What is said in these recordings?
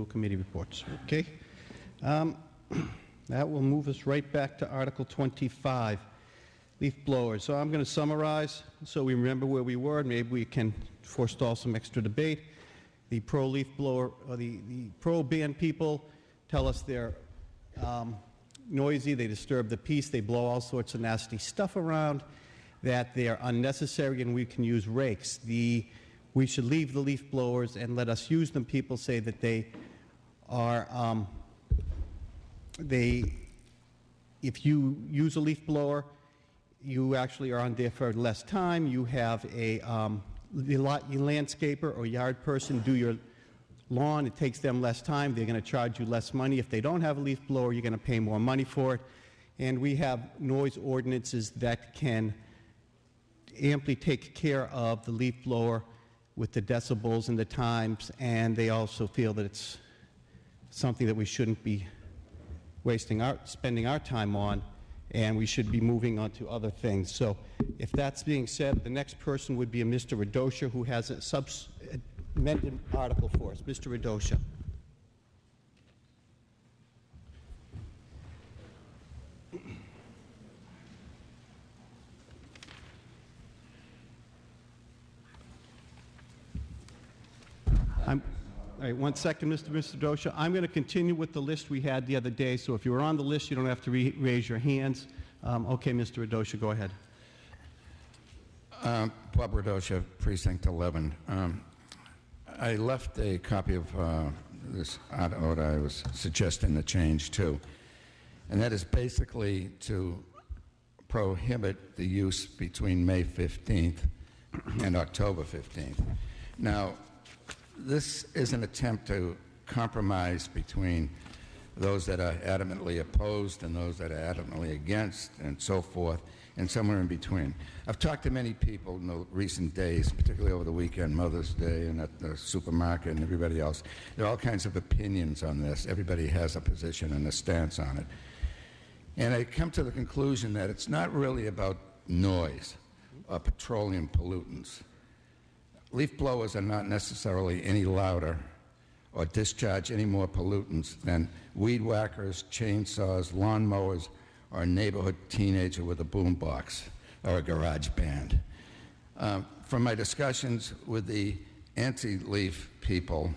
committee reports. Okay. That will move us right back to Article 25, leaf blowers. So I'm going to summarize so we remember where we were, and maybe we can forestall some extra debate. The pro-leaf blower, or the pro-ban people tell us they're noisy, they disturb the peace, they blow all sorts of nasty stuff around, that they are unnecessary, and we can use rakes. We should leave the leaf blowers and let us use them. People say that they are, if you use a leaf blower, you actually are on there for less time. You have a landscaper or yard person do your lawn. It takes them less time. They're going to charge you less money. If they don't have a leaf blower, you're going to pay more money for it. And we have noise ordinances that can amply take care of the leaf blower with the decibels and the times, and they also feel that it's something that we shouldn't be spending our time on, and we should be moving on to other things. So if that's being said, the next person would be a Mr. Radosha, who has a amended article for us. Mr. Radosha. All right, 1 second, Mr. Radosha. I'm going to continue with the list we had the other day, so if you were on the list, you don't have to raise your hands. Okay, Mr. Radosha, go ahead. Bob Radosha, Precinct 11. I left a copy of this what I was suggesting the change to, and that is basically to prohibit the use between May 15th and October 15th. Now, this is an attempt to compromise between those that are adamantly opposed and those that are adamantly against, and so forth, and somewhere in between. I've talked to many people in the recent days, particularly over the weekend, Mother's Day, and at the supermarket and everybody else. There are all kinds of opinions on this. Everybody has a position and a stance on it. And I come to the conclusion that it's not really about noise or petroleum pollutants. Leaf blowers are not necessarily any louder or discharge any more pollutants than weed whackers, chainsaws, lawnmowers, or a neighborhood teenager with a boombox or a garage band. From my discussions with the anti-leaf people,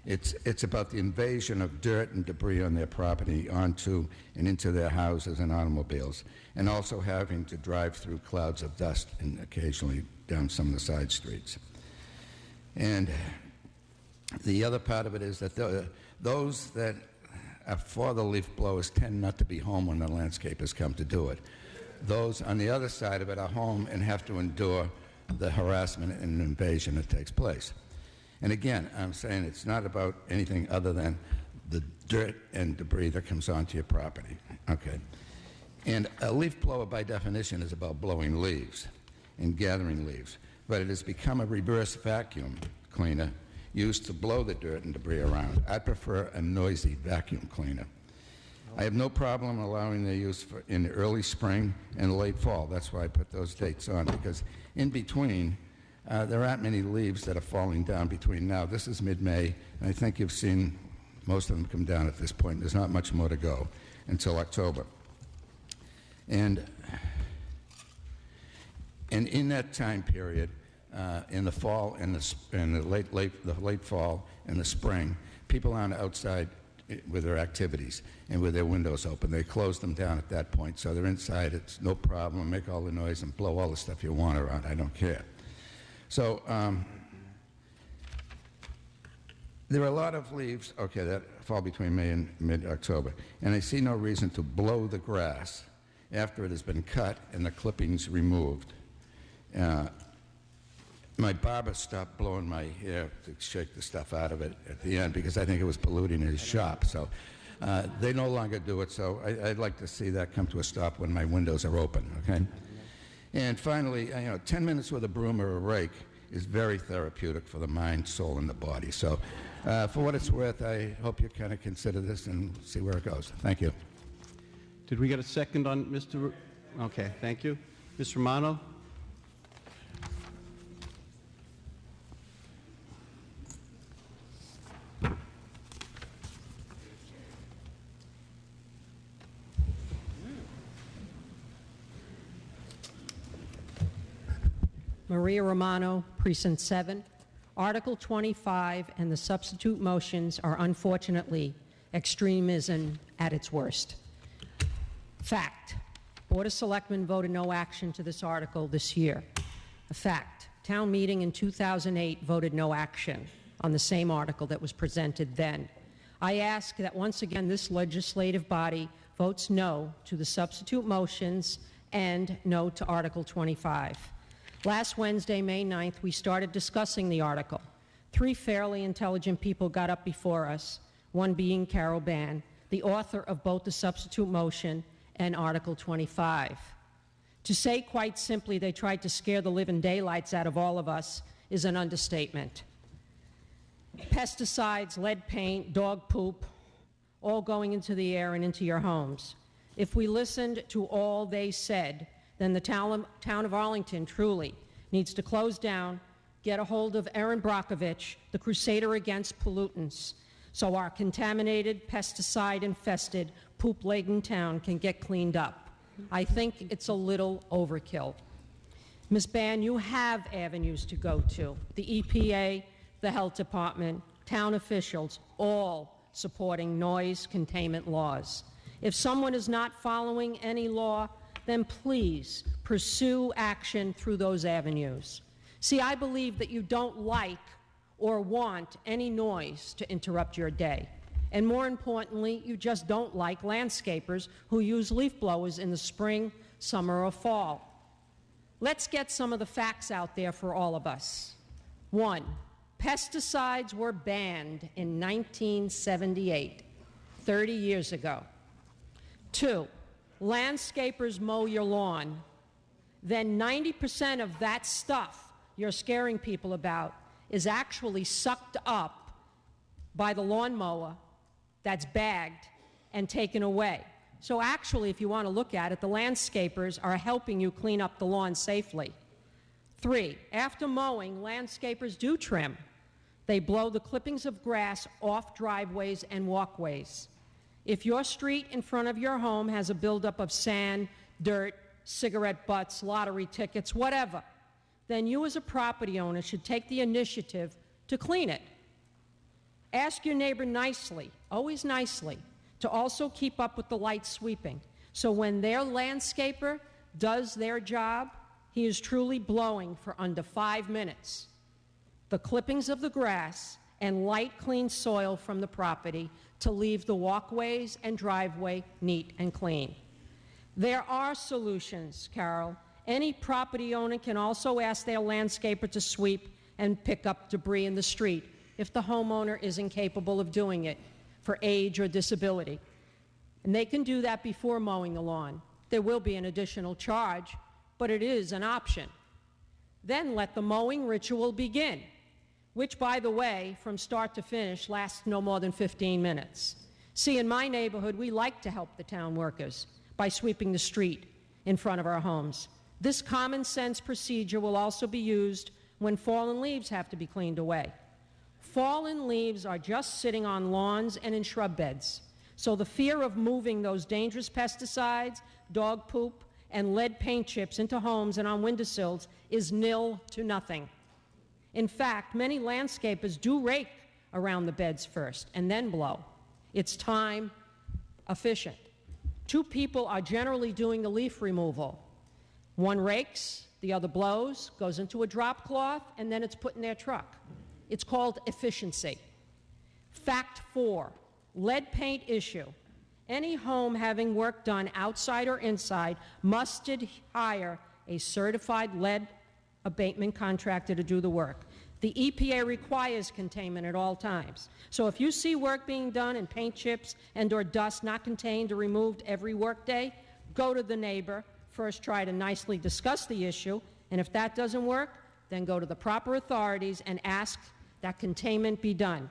it's about the invasion of dirt and debris on their property onto and into their houses and automobiles, and also having to drive through clouds of dust and occasionally down some of the side streets. And the other part of it is that those that are for the leaf blowers tend not to be home when the landscapers come to do it. Those on the other side of it are home and have to endure the harassment and invasion that takes place. And again, I'm saying it's not about anything other than the dirt and debris that comes onto your property. Okay. And a leaf blower, by definition, is about blowing leaves and gathering leaves. But it has become a reverse vacuum cleaner used to blow the dirt and debris around. I prefer a noisy vacuum cleaner. I have no problem allowing their use in the early spring and late fall. That's why I put those dates on, because in between, there aren't many leaves that are falling down between now. This is mid-May, and I think you've seen most of them come down at this point. There's not much more to go until October. And in that time period, in the fall and the late fall and the spring, people aren't outside with their activities and with their windows open. They close them down at that point, so they're inside. It's no problem. Make all the noise and blow all the stuff you want around. I don't care. So there are a lot of leaves, okay, that fall between May and mid-October, and I see no reason to blow the grass after it has been cut and the clippings removed. My barber stopped blowing my hair to shake the stuff out of it at the end because I think it was polluting his shop. So they no longer do it. So I'd like to see that come to a stop when my windows are open. Okay. And finally, 10 minutes with a broom or a rake is very therapeutic for the mind, soul, and the body. So for what it's worth, I hope you kind of consider this and see where it goes. Thank you. Did we get a second on Mr. Okay, thank you. Ms. Romano? Maria Romano, Precinct 7. Article 25 and the substitute motions are unfortunately extremism at its worst. Fact, Board of Selectmen voted no action to this article this year. A fact, town meeting in 2008 voted no action on the same article that was presented then. I ask that once again this legislative body votes no to the substitute motions and no to Article 25. Last Wednesday, May 9th, we started discussing the article. 3 fairly intelligent people got up before us, one being Carol Ban, the author of both the substitute motion and Article 25. To say quite simply they tried to scare the living daylights out of all of us is an understatement. Pesticides, lead paint, dog poop, all going into the air and into your homes. If we listened to all they said, then the town of Arlington truly needs to close down, get a hold of Erin Brockovich, the crusader against pollutants, so our contaminated, pesticide-infested, poop-laden town can get cleaned up. I think it's a little overkill. Ms. Ban, you have avenues to go to. The EPA, the Health Department, town officials, all supporting noise containment laws. If someone is not following any law, then please pursue action through those avenues. See, I believe that you don't like or want any noise to interrupt your day. And more importantly, you just don't like landscapers who use leaf blowers in the spring, summer, or fall. Let's get some of the facts out there for all of us. 1, pesticides were banned in 1978, 30 years ago. 2, landscapers mow your lawn, then 90% of that stuff you're scaring people about is actually sucked up by the lawnmower that's bagged and taken away. So actually, if you want to look at it, the landscapers are helping you clean up the lawn safely. 3, after mowing, landscapers do trim. They blow the clippings of grass off driveways and walkways. If your street in front of your home has a buildup of sand, dirt, cigarette butts, lottery tickets, whatever, then you as a property owner should take the initiative to clean it. Ask your neighbor nicely, always nicely, to also keep up with the light sweeping. So when their landscaper does their job, he is truly blowing for under 5 minutes the clippings of the grass and light clean soil from the property to leave the walkways and driveway neat and clean. There are solutions, Carol. Any property owner can also ask their landscaper to sweep and pick up debris in the street if the homeowner isn't capable of doing it for age or disability. And they can do that before mowing the lawn. There will be an additional charge, but it is an option. Then let the mowing ritual begin, which, by the way, from start to finish, lasts no more than 15 minutes. See, in my neighborhood, we like to help the town workers by sweeping the street in front of our homes. This common sense procedure will also be used when fallen leaves have to be cleaned away. Fallen leaves are just sitting on lawns and in shrub beds, so the fear of moving those dangerous pesticides, dog poop, and lead paint chips into homes and on windowsills is nil to nothing. In fact, many landscapers do rake around the beds first and then blow. It's time efficient. 2 people are generally doing the leaf removal. One rakes, the other blows, goes into a drop cloth, and then it's put in their truck. It's called efficiency. Fact 4, lead paint issue. Any home having work done outside or inside must hire a certified lead abatement contractor to do the work. The EPA requires containment at all times. So if you see work being done and paint chips and or dust not contained or removed every workday, go to the neighbor. First try to nicely discuss the issue, and if that doesn't work, then go to the proper authorities and ask that containment be done.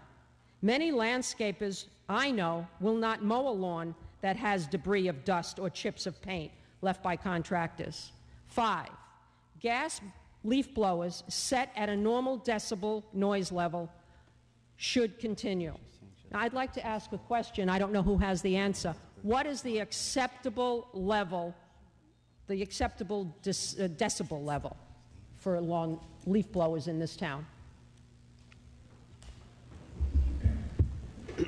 Many landscapers I know will not mow a lawn that has debris of dust or chips of paint left by contractors. 5, gas leaf blowers set at a normal decibel noise level should continue. Now, I'd like to ask a question. I don't know who has the answer. What is the acceptable level, the acceptable decibel level for lawn leaf blowers in this town. That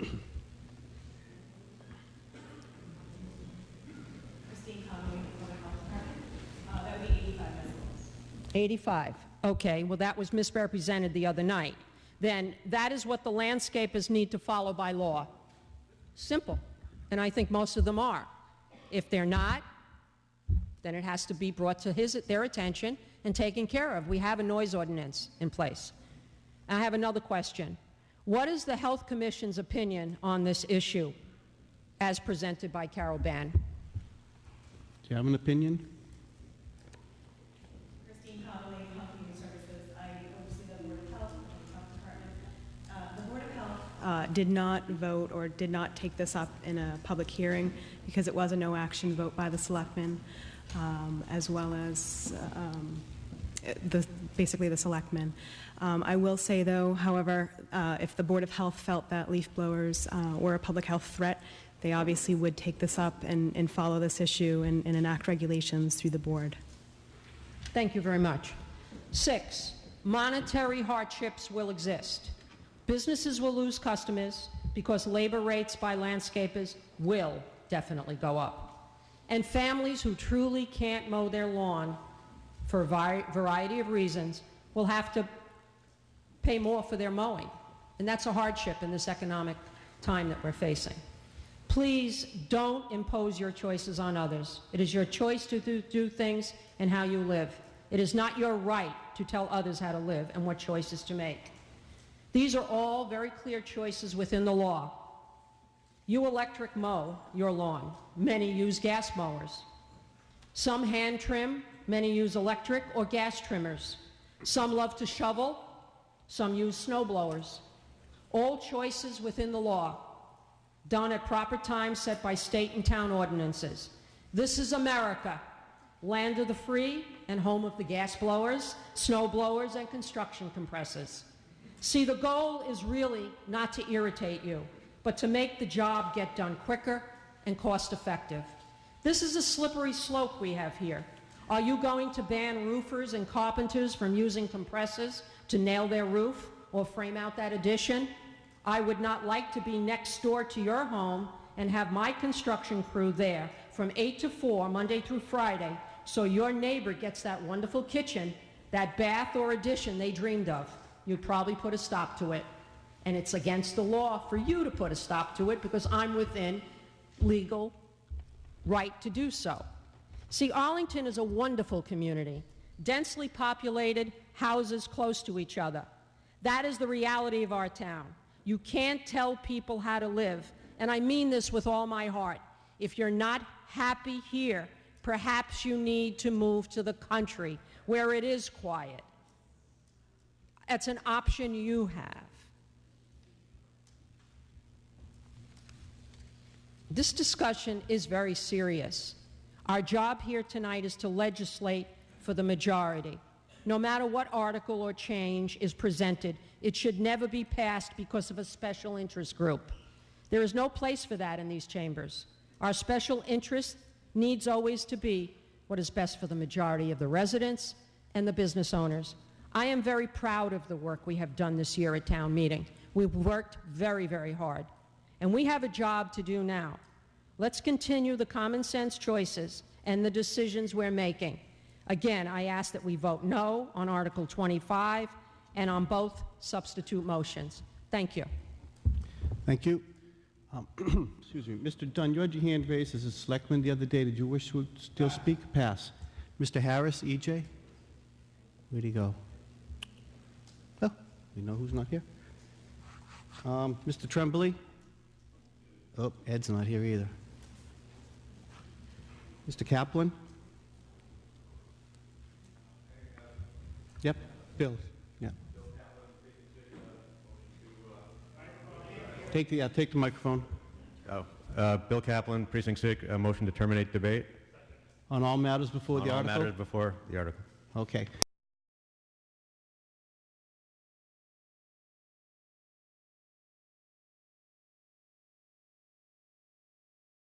would be 85 decibels. 85. Okay, well, that was misrepresented the other night. Then that is what the landscapers need to follow by law. Simple. And I think most of them are. If they're not, then it has to be brought to their attention and taken care of. We have a noise ordinance in place. I have another question. What is the Health Commission's opinion on this issue as presented by Carol Ban? Do you have an opinion? Christine Connolly, Health and Human Services. I oversee the Board of Health and the Health Department. The Board of Health did not vote or did not take this up in a public hearing because it was a no action vote by the selectmen, as well as basically the selectmen. I will say, though, however, if the Board of Health felt that leaf blowers were a public health threat, they obviously would take this up and follow this issue and enact regulations through the board. Thank you very much. 6, monetary hardships will exist. Businesses will lose customers because labor rates by landscapers will definitely go up. And families who truly can't mow their lawn for a variety of reasons will have to pay more for their mowing. And that's a hardship in this economic time that we're facing. Please don't impose your choices on others. It is your choice to do things and how you live. It is not your right to tell others how to live and what choices to make. These are all very clear choices within the law. You electric mow your lawn. Many use gas mowers. Some hand trim. Many use electric or gas trimmers. Some love to shovel. Some use snow blowers. All choices within the law, done at proper times set by state and town ordinances. This is America, land of the free and home of the gas blowers, snow blowers, and construction compressors. See, the goal is really not to irritate you, but to make the job get done quicker and cost effective. This is a slippery slope we have here. Are you going to ban roofers and carpenters from using compressors to nail their roof or frame out that addition? I would not like to be next door to your home and have my construction crew there from 8 to 4, Monday through Friday, so your neighbor gets that wonderful kitchen, that bath or addition they dreamed of. You'd probably put a stop to it. And it's against the law for you to put a stop to it because I'm within legal right to do so. See, Arlington is a wonderful community, densely populated, houses close to each other. That is the reality of our town. You can't tell people how to live, and I mean this with all my heart. If you're not happy here, perhaps you need to move to the country where it is quiet. It's an option you have. This discussion is very serious. Our job here tonight is to legislate for the majority. No matter what article or change is presented, it should never be passed because of a special interest group. There is no place for that in these chambers. Our special interest needs always to be what is best for the majority of the residents and the business owners. I am very proud of the work we have done this year at town meeting. We've worked very, very hard. And we have a job to do now. Let's continue the common sense choices and the decisions we're making. Again, I ask that we vote no on Article 25 and on both substitute motions. Thank you. Thank you. Excuse me. Mr. Dunn, you had your hand raised as a selectman the other day. Did you wish to still speak? Pass. Mr. Harris, EJ? Where'd he go? Oh, we know who's not here. Mr. Tremblay? Oh, Ed's not here either. Mr. Kaplan? Yep, Bill. Yeah. Take the microphone. Bill Kaplan, Precinct 6, motion to terminate debate. On all matters before the On all article? matters before the article. Okay.